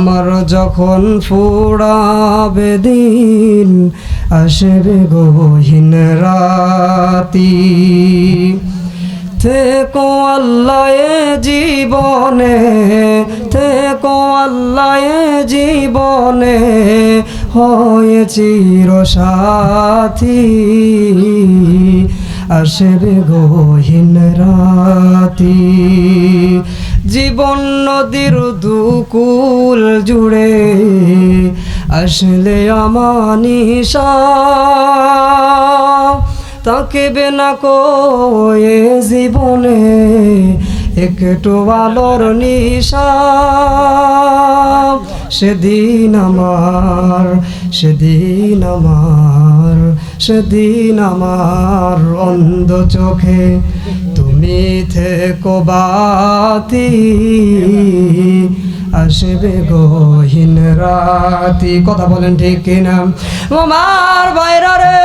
আমার যখন ফুরাবে দিন আসবে গহীন রাতি থেকো আল্লাহ এ জীবনে থেকো আল্লাহ এ জীবনে হয়ে চিরসাথী আসবে গহীন রাতি জীবন নদীর দুকুল জুড়ে আসলে আমানিশা তাকে বেনা কয়ে জীবনে একটু আলোর নিশা সেদিন আমার সেদিন আমার সেদিন আমার অন্ধ চোখে তুমি থেকো বাতি আসবে গহীন রাতি। কথা বলেন ঠিক কিনা? আমার বাইরা রে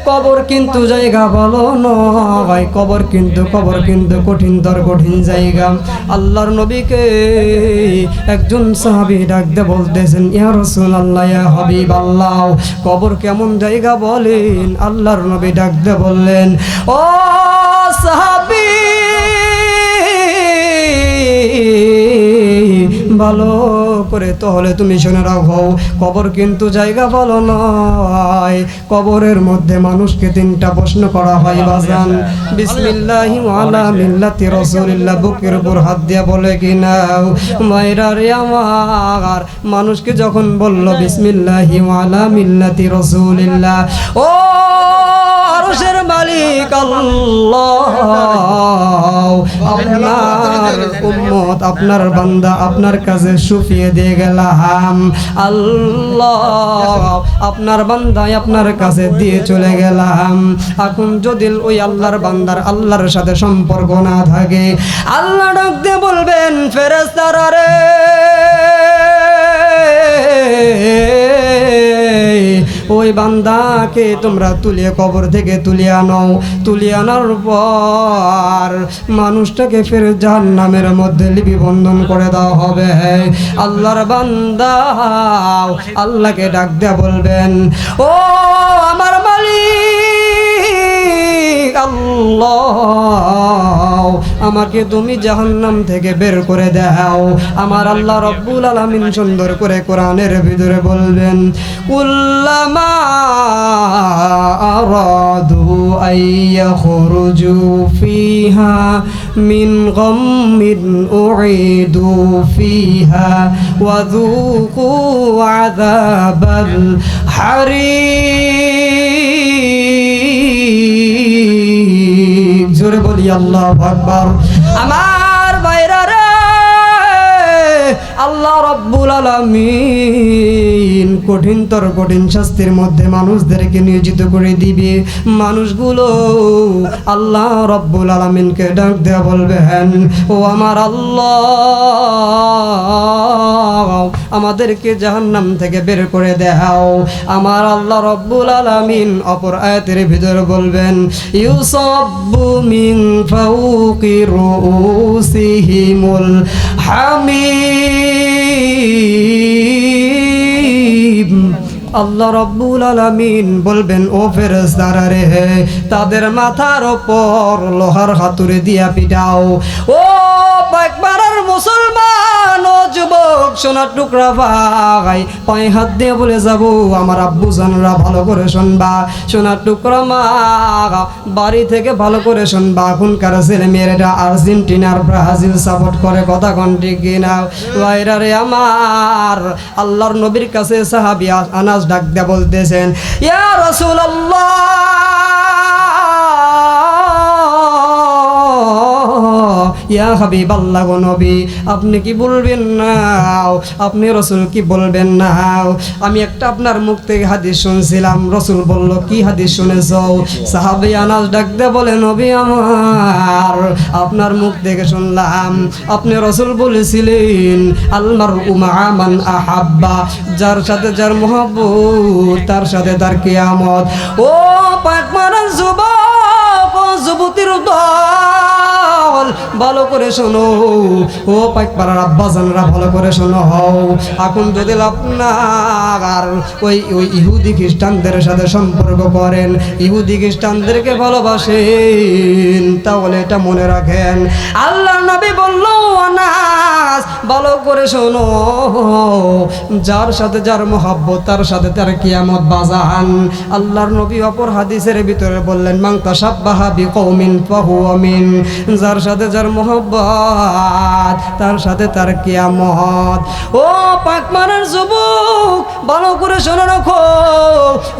কবর কিন্তু জায়গা বলো নয়, কবর কিন্তু কঠিনতর কঠিন জায়গা। আল্লাহর নবীকে একজন সাহাবী ডাকতে বলতেছেন, ইয়া রাসূলুল্লাহ ইয়া হাবিবাল্লাহ, কবর কেমন জায়গা বলেন। আল্লাহর নবী ডাকতে বললেন, ও সাহাবী ভালো করে তাহলে তুমি শুনে রাখো, কবর কিন্তু জায়গা ভালো নয়। কবরের মধ্যে মানুষকে তিনটা প্রশ্ন করা হয় বাজান। বিসমিল্লাহি ওয়া আলা মিল্লাতি রাসূলিল্লাহ বুকের উপর হাত দিয়া বলে কিনা মায়েরা রে আমার, মানুষকে যখন বলল বিসমিল্লাহি ওয়া আলা মিল্লাতি রাসূলিল্লাহ, ও আরশের মালিক আল্লাহ, আপনার উম্মত আপনার বান্দা আপনার কাছে শুফিয়ে দিয়ে গেলাম আল্লাহ, আপনার বান্দায় আপনার কাছে দিয়ে চলে গেলাম। এখন যদি ওই আল্লাহর বান্দার আল্লাহর সাথে সম্পর্ক না থাকে, আল্লাহ ডাক দিয়ে বলবেন, ফেরেশতারা রে ওই বান্দাকে তোমরা তুলিয়ে কবর থেকে তুলিয়ে আনো। তুলিয়ে আনার পর মানুষটাকে ফের জাহান্নামের মধ্যে লিপিবন্ধন করে দেওয়া হবে। আল্লাহর বান্দা আল্লাহকে ডাক দেয়া বলবেন, ও আমার মালিক আল্লাহ, আমাকে তুমি জাহান্নাম থেকে বের করে দাও। আমার আল্লাহ রব্বুল আলামিন সুন্দর করে কোরআনের ভিতরে বলবেন, কুল্লামা আরাদু আইয়াখরুজু ফিহা মিন গাম্মিন উঈদু ফিহা ওয়া যুকু আযাবাল হারিক। জোরে বলি আল্লাহু আকবার। আমার ভাইরা রে আল্লাহ রব্বুল আলামিন কঠিনতর কঠিন শাস্তির মধ্যে মানুষদেরকে নিয়োজিত করে দিবে। মানুষগুলো আল্লাহ রব্বুল আলামিনকে ডাক দেয়া বলবেন, ও আমার আল্লাহ, আমাদেরকে জাহান্নাম থেকে বের করে দাও। আমার আল্লাহ রব্বুল আলামিন অপর আয়াতের ভিতরে বলবেন, ইউসাব্বু মিন ফাওকি রুউসিহিমুল হামিম। আল্লাহ রব্বুল আলামিন বলবেন, ও ফেরেশতারা রে তাদের মাথার উপর লোহার হাতুড়ি দিয়া পিটাও। ও পাকবারার মুসলমান ও যুবক সোনার টুকরা ভাই, পায়ে হাত দিয়ে বলে যাব আমার আব্বু জানরা ভালো করে শুনবা, সোনার টুকরা মা বাড়ি থেকে ভালো করে শুনবা। এখনকার ছেলে মেয়েরা আর্জেন্টিনার ব্রাজিল সাপোর্ট করে, কথা কোন ঠিক কিনা ভাইরা রে আমার। আল্লাহর নবীর কাছে সাহাবী আনাস ডাক দিয়ে বলতেছেন, ইয়া রাসূলুল্লাহ, ইয়া হাবিবাল্লাহ গো নবী, আপনি কি বলবেন না, আপনি রাসূল কি বলবেন না? আমি একটা আপনার মুখ থেকে হাদিস শুনছিলাম। রাসূল বলল, কি হাদিস শুনেছো? সাহাবী আনাস ডাক দিয়ে বলে, নবী আমার, আপনার মুখ থেকে শুনলাম আপনি রাসূল বলেছিলেন, আল মারউ মা'a মান আহাব্বা, যার সাথে যার মহব্বত তার সাথে তার কিয়ামত। ও পাক মারার যুবক ও যুবতীর দল, ভালো করে শোনো, ও পাইকপাড়ার আব্বাজানরা ভালো করে শোনো। এখন যদি আপনার ওই ওই ইহুদি খ্রিস্টানদের সাথে সম্পর্ক করেন, ইহুদি খ্রিস্টানদেরকে ভালোবাসেন, তাহলে এটা মনে রাখেন আল্লাহ নবী বলল, আনাস ভালো করে শোনো, যার সাথে যার মহব্বত তার সাথে তার কিয়ামত বাজান। আল্লাহর নবী অপর হাদিসের ভিতরে বললেন, মান তাশাব্বাহা বিকওমিন ফাহুয়া মিন, যার সাথে যার মহব্বত তার সাথে তার কিয়ামত। ও পাকমারার যুবক ভালো করে শুনে রাখো,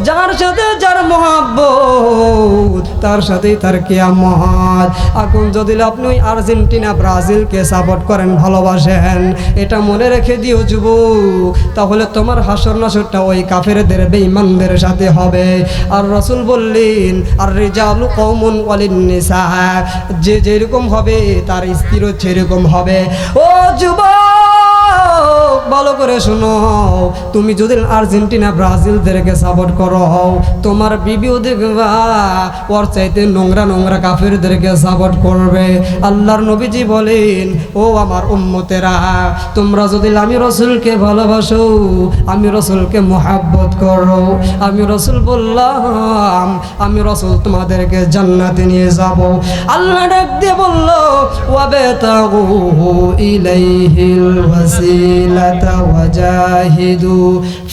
যার সাথে যার মহব্বত তার সাথেই তার কিয়ামত। এখন যদি আপনি ওই আর্জেন্টিনা ব্রাজিলকে সাপোর্ট করেন, ভালোবাসেন, এটা মনে রেখে দিও যুবক, তাহলে তোমার হাসর নাসরটা ওই কাফেরদের বেঈমানদের সাথে হবে। আর রাসূল বললেন, আর রিজালু কওমুন ওয়ালিন নিসা, যে যেরকম হবে তার স্ত্রীও সেরকম হবে। ও যুবক ভালো করে শোনো, তুমি যদি আর্জেন্টিনা ব্রাজিলদেরকে সাপোর্ট করো, তোমার বিবিও দেখবা ওর চাইতে নোংরা নোংরা কাফেরদেরকে সাপোর্ট করবে। আল্লাহর নবীজি বলেন, ও আমার উম্মতেরা, তোমরা যদি আমি রসুলকে ভালোবাসো, আমি রসুলকে মুহাব্বত করো, আমি রসুল বললাম, আমি রসুল তোমাদেরকে জান্নাতে নিয়ে যাব। আল্লাহ ডাক দিয়ে বলল, ওয়াবতাগু ইলাইহিল ওয়াসিলাতা ওয়াজাহিদু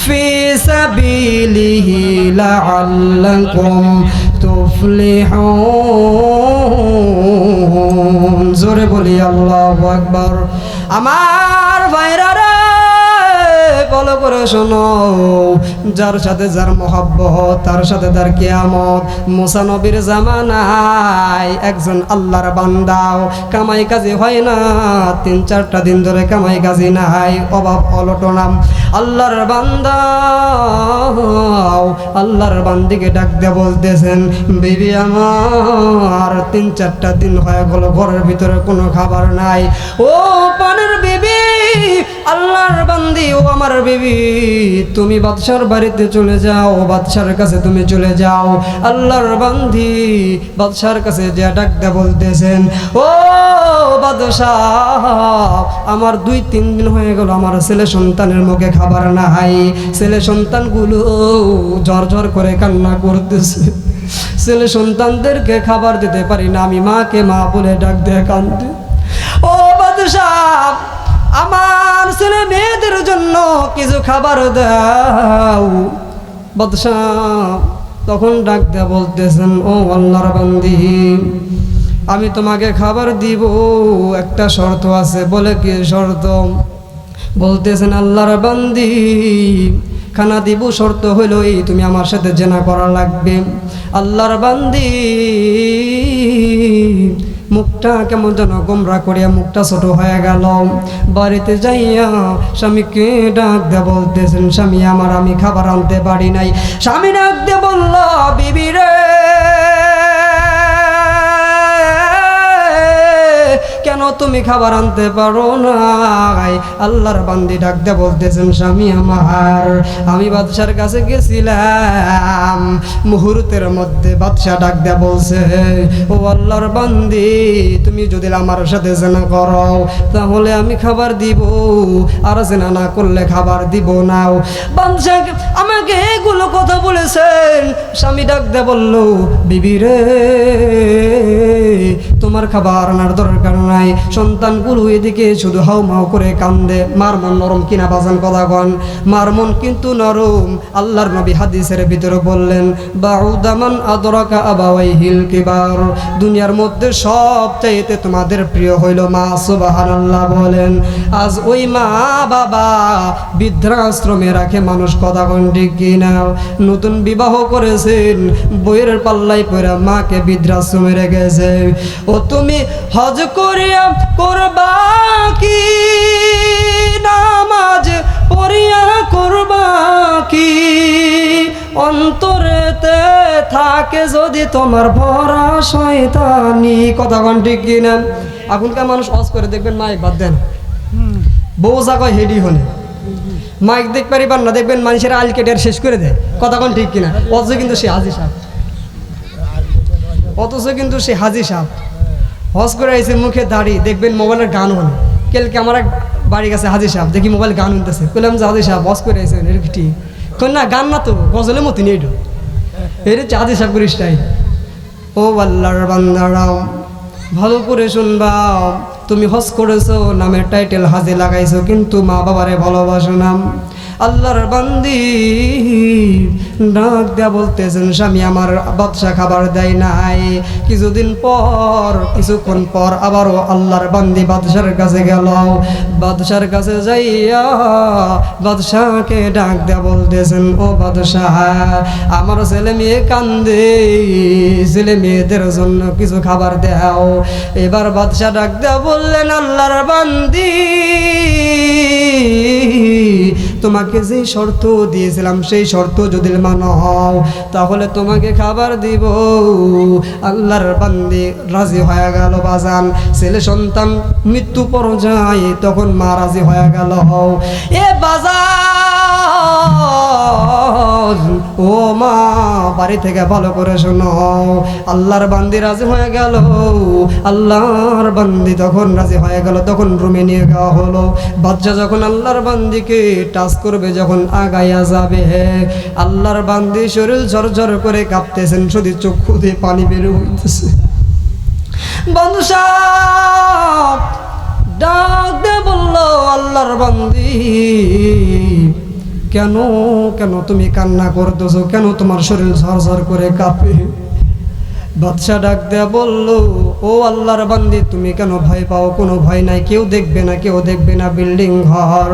ফি সাবিলিহি লাআল্লাকুম তুফলিহুন। জোরে বলি আল্লাহু আকবার। আমার ভাইরা রে ভালো করে শোনো, যার সাথে যার মহব্বত তার সাথে তার কিয়ামত। মুসা নবীর জামানায় একজন আল্লাহর বান্দাও কামাই কাজে হয় না, 3-4টা দিন ধরে কামাই কাজে নাই, অভাব অনটনাম। আল্লাহর বান্দা আল্লাহর বান্দিকে ডাক দিয়ে বলতেছেন, বিবি আমার 3-4টা দিন হয়ে গেল ঘরের ভিতরে কোনো খাবার নাই। ও পানের বিবি, আল্লাহর বান্দি, ও আমার বিবি, তুমি বাদশার বাড়িতে চলে যাও, বাদশার কাছে তুমি চলে যাও। আল্লাহর বান্দি বাদশার কাছে যে ডাক দিয়ে বলতেছেন, ও বাদশাহ, আমার 2-3 দিন হয়ে গেল আমার ছেলে সন্তানের মুখে খাবার নাই, ছেলে সন্তানগুলো ঝর ঝর করে কান্না করতেছে, ছেলে সন্তানদেরকে খাবার দিতে পারি না, আমি মাকে মা বলে ডাক দিয়ে কান্দে। ও বাদশাহ, আমার ছেলে মেয়েদের জন্য কিছু খাবার দাও। বাদশাহ তখন ডাক দেয়া বলতেছেন, ও আল্লাহর বান্দি, আমি তোমাকে খাবার দিব, একটা শর্ত আছে। বলে কি শর্ত? বলতেছেন, আল্লাহর বান্দি, খানা দিব, শর্ত হইল এই, তুমি আমার সাথে জেনা করা লাগবে। আল্লাহর বান্দি মুখটা কেমন যেন গোমরা করিয়া মুখটা ছোট হয়ে গেল। বাড়িতে যাইয়া স্বামীকে ডাক দিয়ে বলতেছেন, স্বামী আমার, আমি খাবার আনতে পারি নাই। স্বামী ডাক দিয়ে বলল, বিবি রে, কেন তুমি খাবার আনতে পারো নাই? আল্লাহর বান্দি ডাক দিয়ে বলতেছেন, স্বামী আমার, আমি বাদশার কাছে গেছিলাম, মুহূর্তের মধ্যে বাদশা ডাক দিয়ে বলছে, ও আল্লাহর বান্দি, তুমি যদি আমার সাথে জেনা করো তাহলে আমি খাবার দিব, আর জেনা না করলে খাবার দিব না। বাদশা আমাকে এগুলো কথা বলেছেন। স্বামী ডাক দিয়ে বলল, বিবি রে, তোমার খাবার আনার দরকার নাই, সন্তানগুলো এদিকে শুধু হাউ মাউ করে কান্দে। মার মন নরম কিনা বাজান কথা কন? মার মন কিন্তু নরম। আল্লাহর নবী হাদিসের ভিতরে বললেন, বাউদামান আদরাকা আবাওয়াইহিল কিবার, দুনিয়ার মধ্যে সবচাইতে তোমাদের প্রিয় হইল মা। সুবহানাল্লাহ বলেন। আজ ওই মা বাবা বৃদ্ধাশ্রমে রাখে মানুষ, কথা কন ঠিক কিনা? নতুন বিবাহ করেছেন, বইয়ের পাল্লাই পড়া মাকে বৃদ্ধাশ্রমে রেখেছে। ও তুমি হজ করিয়া করবা কি, নামাজ পড়িয়া করবা কি, অন্তরেতে থাকে যদি তোমার ভরা শয়তানি, কথা কন ঠিক কিনা? এখনকার মানুষ হজ করে দেখবেন মাইক বাদ দেন, বউ জায়গায় হেডি হলে মাইক দেখ পারিবার না, দেখবেন মানুষের আল কেটে শেষ করে দেয়, কথা কন ঠিক কিনা? অথচ কিন্তু সে হাজি সাহেব, অথচ কিন্তু সে হাজি সাহেব। হজ করে আইছে, মুখে দাড়ি, দেখবেন মোবাইলের গান হলে। কালকে আমার এক বাড়ি গেছে হাজি সাহেব, দেখি মোবাইল গান শুনতেছে, বললাম যে হাজি সাহেব হজ করে আইছেন, এর ঠিক না, গান না তো, গজলের মতন এইটা, এর হচ্ছে হাজি সাহেব করে স্টাইল। ও আল্লাহর বান্দারা ভালো করে শুনবা, তুমি হজ করেছো, নামের টাইটেল হাজে লাগাইছো, কিন্তু মা বাবারে ভালোবাসো না। আল্লাহর বান্দি ডাক দেয়া বলতেছেন, স্বামী আমার বাদশা খাবার দেয় নাই। কিছুক্ষণ পর আবারও আল্লাহর বান্দি বাদশার কাছে গেল। বাদশার কাছে যাইয়া বাদশাকে ডাক দেয়া বলতেছেন, ও বাদশাহ, আমার ছেলে মেয়ে কান্দে, ছেলে মেয়েদের জন্য কিছু খাবার দাও। এবার বাদশা ডাক দেয়া বললেন, আল্লাহর বান্দি, তোমাকে যে শর্ত দিয়েছিলাম সেই শর্ত যদি মানো তাহলে তোমাকে খাবার দিব। আল্লাহর বান্দি রাজি হয়ে গেল। বাজান ছেলে সন্তান মৃত্যু পর্যায়ে তখন মা রাজি হয়ে গেল। এ বাজান, ও মা, বাড়ি থেকে ভালো করে শোনো, আল্লাহর বান্দি রাজি হয়ে গেল। আল্লাহর বান্দি তখন রাজি হয়ে গেল, তখন রুমে নিয়ে যাওয়া হলো। বাচ্চা যখন আল্লাহর বান্দিকে টাচ করবে, যখন আগাইয়া যাবে, আল্লাহর বান্দি শরীর ঝরঝর করে কাঁপতেছেন, শুধু চক্ষু দিয়ে পানি বের হইতেছে। বাদশা ডাক দিয়ে বলল, আল্লাহর বান্দি, কেন কেন তুমি কান্না করতেছো, কেন তোমার শরীর ঝরঝর করে কাঁপে? বাদশা ডাক দেয়া বলল, ও আল্লাহর বান্দি, তুমি কেন ভয় পাও? কোনো ভয় নাই, কেউ দেখবে না, কেউ দেখবে না, বিল্ডিং ঘর।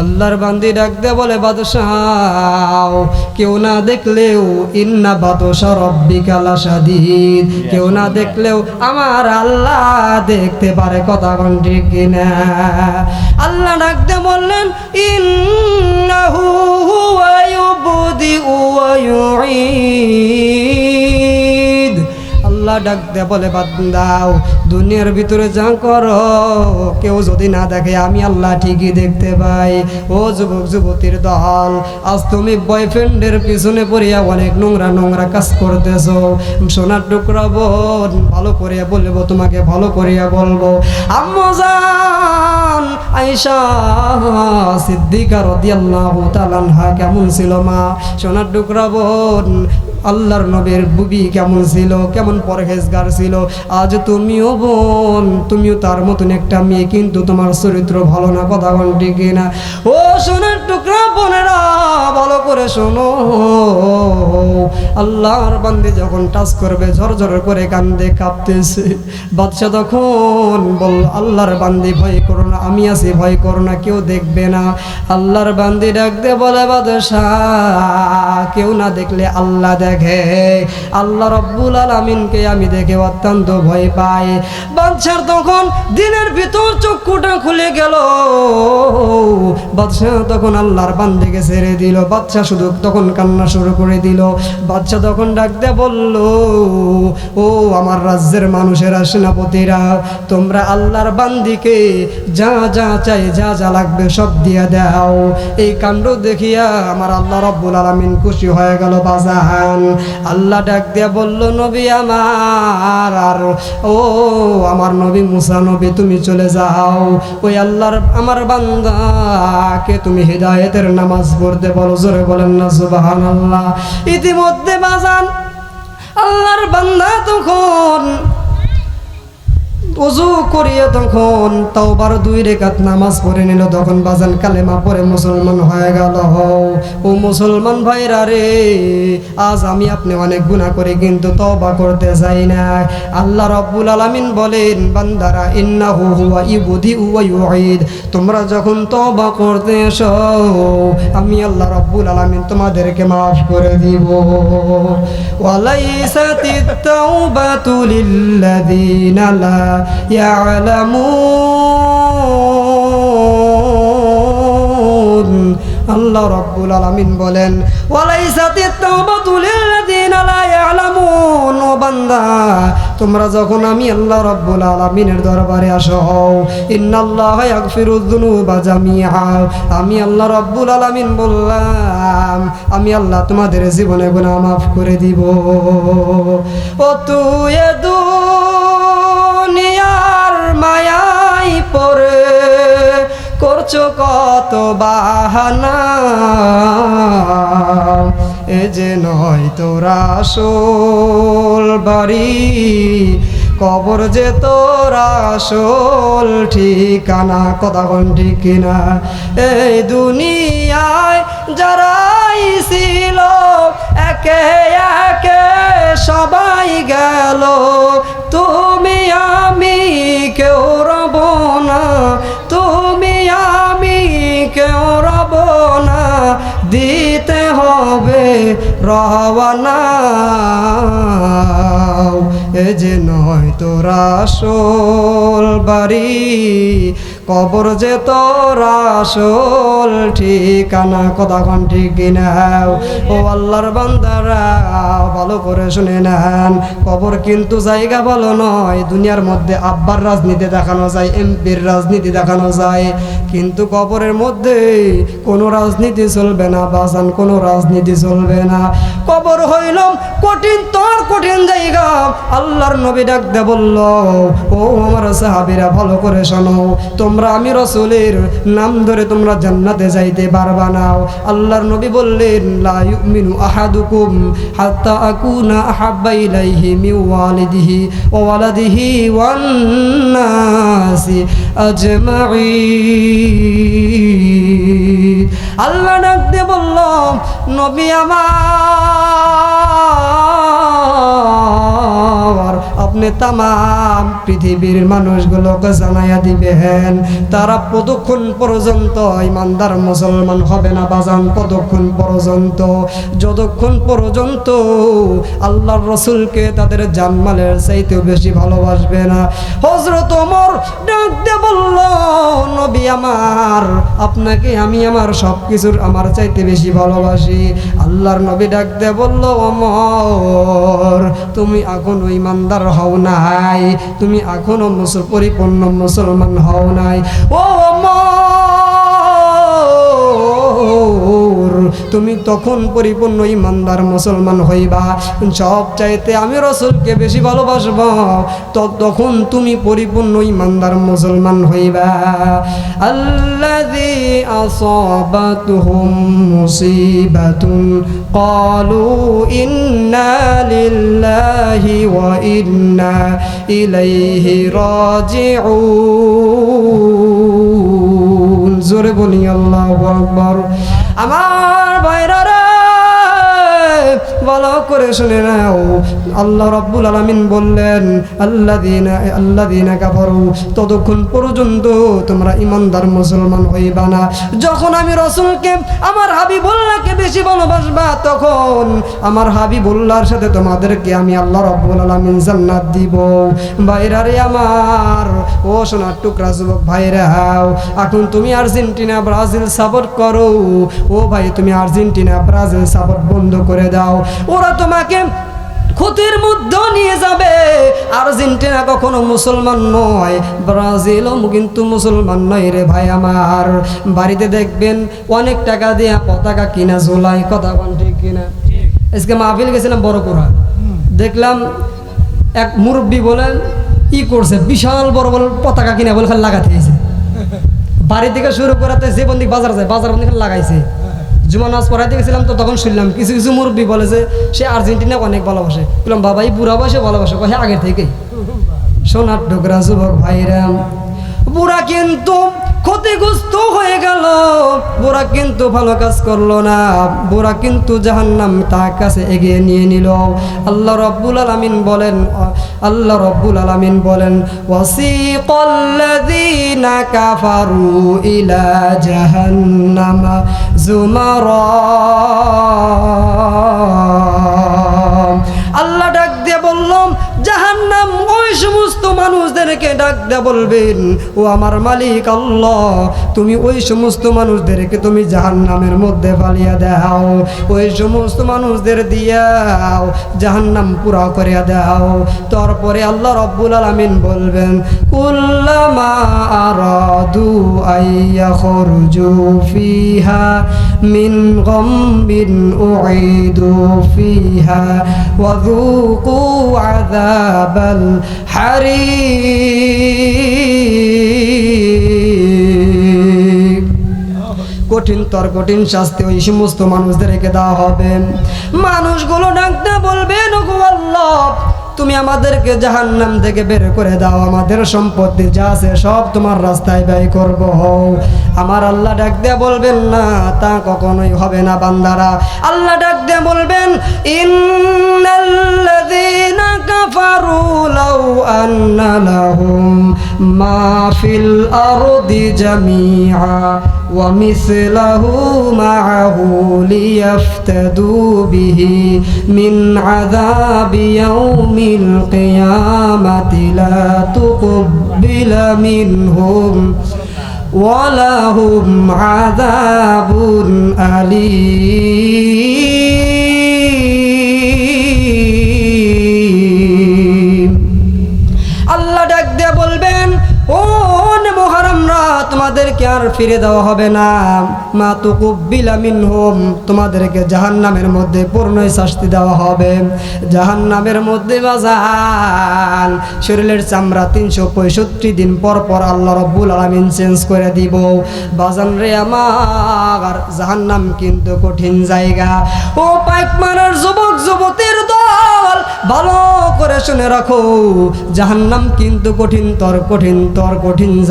আল্লাহর বান্দি ডাক দেয়া বলে, বাদশাহ, কেউ না দেখলেও ইন্না বাদশা রব্বিকা লাশাদীদ, কেউ না দেখলেও আমার আল্লাহ দেখতে পারে। কথা কোন ঠিক কিনা? আল্লাহ ডাক দেয়া বললেন, ইন্নাহু হুয়া ইউবদিউ ওয়া ইউঈদ। আল্লাহ ডাক দেয়া বলে, বান্দাও, দুনিয়ার ভিতরে যা করো কেউ যদি না দেখে, আমি আল্লাহ ঠিকই দেখতে পাই। ও যুবক যুবতীর দল, আজ তুমি বয়ফ্রেন্ডের পিছনে পড়িয়া অনেক নোংরা নোংরা কাজ করতেছো। সোনার টুকরা বোন, ভালো করিয়া বলবো, তোমাকে ভালো করিয়া বলবো, আম্মু জান আয়েশা সিদ্দিকা রাদিয়াল্লাহু তাআলা আনহা কেমন ছিল মা? সোনার টুকরা বোন, আল্লাহর নবীর বুবি কেমন ছিল, কেমন পরহেজগার ছিল। আজ তুমিও বোন, তুমিও তার মতন একটা মেয়ে, কিন্তু তোমার চরিত্র ভালো না। কথা কোন ঠিক না? ও সোনার টুকরা বোনেরা, ভালো করে শোনো, আল্লাহর বান্দি যখন টাচ করবে, ঝরঝর করে কান্দে, কাঁপতেছে। বাদশা তখন বল, আল্লাহর বান্দি, ভয় করো না, আমি আছি, ভয় করো না, কেউ দেখবে না। আল্লাহর বান্দি ডাক দে বলে, বাদশা, কেউ না দেখলে আল্লাহ দেখে। আল্লাহ রব্বুল আলামিনকে আমি দেখে অত্যন্ত ভয় পাই। বাদশার তখন দিনের ভিতর চক্ষুটা খুলে গেল। বাদশা তখন আল্লাহর বান্দিকে ছেড়ে দিল। বাদশা শুধু তখন কান্না শুরু করে দিল। বাদশা তখন ডাক দিয়ে বলল, ও আমার রাজ্যের মানুষেরা, সেনাপতিরা, তোমরা আল্লাহর বান্দিকে যা যা চাই, যা যা লাগবে সব দিয়ে দাও। এই কাণ্ড দেখিয়া আমার আল্লাহ রব্বুল আলামিন খুশি হয়ে গেল। বাজান আল্লাহ ডাক দিয়া বলল, নবী আমার, আর ও আমার নবী মুসা নবী, তুমি চলে যাও, ওই আল্লাহর আমার বান্দাকে তুমি হিদায়াতের নামাজ পড়তে বলো। জোরে বলেন না সুবহানাল্লাহ। ইতিমধ্যে বাজান আল্লাহর বান্দা তখন ওযু করিয়া তখন তাওবার 2 রাকাত নামাজ পড়ে নিল। তখন বাজান কালেমা পড়ে মুসলমান হয়ে গেল। ও মুসলমান ভাইরা রে, আজ আমি আপনি অনেক গুনাহ করি, কিন্তু তওবা করতে যাই না। আল্লাহ রাব্বুল আলামিন বলেন, বান্দারা, ইন্নাহু হুয়া ইউবদিউ ওয়া ইউঈদ, তোমরা যখন তওবা করতে এসো, আমি আল্লাহ রাব্বুল আলামিন তোমাদেরকে মাফ করে দিব। ওয়ালাইসাতিত তাওবাতু লিল্লাযিনা লা ইয়ালামুন। আল্লাহ রাব্বুল আলামিন বলেন, ওয়ালাইসাতিত তাওবাতু লিল্লাযিনা লা ইয়ালামুন। ও বান্দা, তোমরা যখন আমি আল্লাহ রাব্বুল আলামিনের দরবারে আসো, ইন্নাল্লাহা ইয়াগফিরুয যুনুবা জামিআ, আমি আল্লাহ রাব্বুল আলামিন বললাম, আমি আল্লাহ তোমাদের জীবনে গুনাহ মাফ করে দিব। ও তুয়াদুন মায়াই পড়ে করছো কত বাহানা, এ যে নয় তোরা আসল বাড়ি, কবর যে তোরা আসল ঠিকানা। কথা কোন ঠিক কিনা? এই দুনিয়ায় যারাই ছিল একে একে সবাই গেল, তুমি আমি কেউ রব না, তুমি আমি কেউ রব না, দিতে হবে রওয়ানা। এ যে নয় তোরা আসল বাড়ি, কবর যে তোরা আসল ঠিকানা। কথা কোন ঠিক কিনা? ও আল্লাহর বান্দারা ভালো করে শুনে নেন, কবর কিন্তু জায়গা ভালো নয়। দুনিয়ার মধ্যে আব্বার রাজনীতি দেখানো যায়, এমপির রাজনীতি দেখানো যায়, কিন্তু কবরের মধ্যে কোনো রাজনীতি চলবে না বাজান, কোনো রাজনীতি চলবে না। কবর হইল কঠিন তোর কঠিন জায়গা। আল্লাহর নবী ডাক দে বলল, ও আমার সাহাবীরা ভালো করে শোনো, তোমরা আমি রাসূলের নাম ধরে তোমরা জান্নাতে যাইতে পারবা না। আল্লাহর নবী বললেন, লা ইউমিনু আহাদুকুম হাত্তা আকুনা আহাব্বা ইলাইহি মিন ওয়ালিদিহি ওয়া ওয়ালাদিহি ওয়ান নাসি আজমাইন। আল্লাহ ডাক দিয়ে বলল, নবী আমার, আপনি তামাম পৃথিবীর মানুষগুলোকে জানাইয়া দিবেন, তারা কতক্ষণ পর্যন্ত ইমানদার মুসলমান হবে না বাজান? কতক্ষণ পর্যন্ত? যতক্ষণ পর্যন্ত আল্লাহর রাসূলকে তাদের জানমালের চাইতেও বেশি ভালোবাসবে না। হযরত ওমর ডাক দিয়ে বলল, নবী আমার, আপনাকে আমি আমার সব কিছুর আমার চাইতে বেশি ভালোবাসি। আল্লাহর নবী ডাক দিয়ে বলল, ওমর তুমি এখনো ইমানদার হও নাই, তুমি এখনো পরিপূর্ণ মুসলমান হও নাই। ও ওমর, তুমি তখন পরিপূর্ণ ইমানদার মুসলমান হইবা, সব চাইতে আমি রাসূলকে বেশি ভালোবাসব, তখন তুমি পরিপূর্ণ ইমানদার মুসলমান হইবা। আল্লাযী আসাবাতুহুম মুসিবাতুন ক্বালু ইন্না লিল্লাহি ওয়া ইন্না ইলাইহি রাজিউন। জোরে বলি আল্লাহু আকবার। আমার ভাইরা রে ভালো করে শুনে নাও, আল্লাহ রাব্বুল আলামিন বললেন, আল্লাযীনা কাফারু, ততক্ষণ পর্যন্ত তোমরা ইমানদার মুসলমান হইবা না যখন আমি রাসূলকে আমার হাবিবুল্লাহকে বেশি ভালোবাসবা, তখন আমার হাবিবুল্লাহর সাথে তোমাদেরকে আমি আল্লাহ রাব্বুল আলামিন জান্নাত দিব। ভাইরা রে আমার, ও সোনার টুকরা যুবক ভাইরা, এখন তুমি আর্জেন্টিনা ব্রাজিল সাপোর্ট করো, ও ভাই তুমি আর্জেন্টিনা ব্রাজিল সাপোর্ট বন্ধ করে দাও, ওরা তোমাকে ক্ষতির মধ্যে নিয়ে যাবে। আর্জেন্টিনা কখনো মুসলমান নয়, ব্রাজিলও কিন্তু মুসলমান নয় রে ভাই আমার। বাড়িতে দেখবেন অনেক টাকা দিয়ে পতাকা কিনা ঝোলায়। কথা কোন ঠিক কিনা? আজকে মাহফিল গেছিলাম বড়পুরা, দেখলাম এক মুরব্বী বলেন করছে, বিশাল বড় বড় পতাকা কিনা বলে খালি লাগাতে হয়েছে। বাড়ি থেকে শুরু করাতে যে বন্দি বাজার যায়, বাজার বন্দি খালি লাগাইছে। জুমা নামাজ পড়াইতে গেছিলাম, তো তখন শুনলাম কিছু কিছু মুরব্বী বলেছে সে আর্জেন্টিনা অনেক ভালোবাসে। বললাম বাবা, এই বুড়া বয়সে ভালোবাসে? কহে আগে থেকেই। সোনার টুকরা যুবক ভাইরা, বুড়া কিন্তু ক্ষতিগ্রস্ত হয়ে গেল, বুড়া কিন্তু ভালো কাজ করলো না, বুড়া কিন্তু জাহান্নাম তার কাছে এগিয়ে নিয়ে নিল। আল্লাহ রাব্বুল আলামিন বলেন, ওয়াসিকাল্লাযীনা কাফারু ইলা জাহান্নামা যুমারা। আল্লাহ ডাক দিয়ে বললাম, জাহান্নাম ওই সমস্ত মানুষদেরকে ডাক দিয়ে বলবেন, ও আমার মালিক আল্লাহ, তুমি ওই সমস্ত মানুষদেরকে তুমি জাহান্নামের মধ্যে ফালিয়া দাও, ওই সমস্ত মানুষদের দিয়াও জাহান্নাম পুরা করিয়া দাও। তারপরে আল্লাহ রাব্বুল আলামিন বলবেন, কুল্লামা আরাদু আইয়াখরুজু ফিহা মিন গাম্বিন উঈদু ফিহা ওয়া যুকু আযাবাল হারিক। কঠিনতর কঠিন শাস্তি ওই সমস্ত মানুষদেরকে দেওয়া হবে। মানুষগুলো ডাকতে বলবেন, ওগো আল্লাহ, তুমি আমাদেরকে জাহান্নাম থেকে বের করে দাও, আমাদের সম্পত্তি যা আছে সব তোমার রাস্তায় ব্যয় করব। আমার আল্লাহ ডাক দিয়ে বলবেন, না, তা কখনোই হবে না বান্দারা। আল্লাহ ডাক দিয়ে বলবেন, ইন্নাল্লাযীনা কাফারু লাউ আন্না লাহুম মা ফিল আরদি জামিআ ওয়া মিসলাহু মাআহু লিয়াফতাদু বিহি মিন আযাবি ইয়াউমিল কিয়ামাতি লা তুকবিলা মিনহুম ওয়া লাহুম আযাবুন আলীম। আল্লাহ ডাক দিয়ে বলবেন, ও মুহররমরা, তোমাদেরকে আর ফিরে দেওয়া হবে না। মা তুকুব্বিলা মিনহুম, তোমাদেরকে জাহান্নামের মধ্যে পূর্ণই শাস্তি দেওয়া হবে। জাহান্নামের মধ্যে বাজান শরীরের চামড়া 365 দিন পর পর আল্লাহ রাব্বুল আলামিন চেঞ্জ করে দিব। বাজান রে আমার, জাহান্নাম কিন্তু কঠিন জায়গা। ও পাইক মারার যুবক যুবতীর দল, ভালো করে শুনে রাখো, জাহান্নাম কিন্তু কঠিন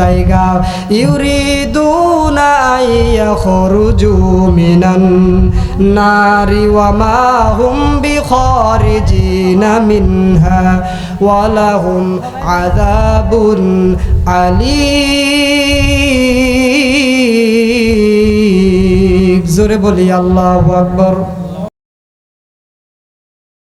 জায়গা। ইউরিদুনা ইয়াখরুজু মিনান নারি ওয়া মা হুম বিখারিজিনা মিনহা ওয়া লাহুম আযাবুন আলীম। জোরে বলি আল্লাহু আকবার।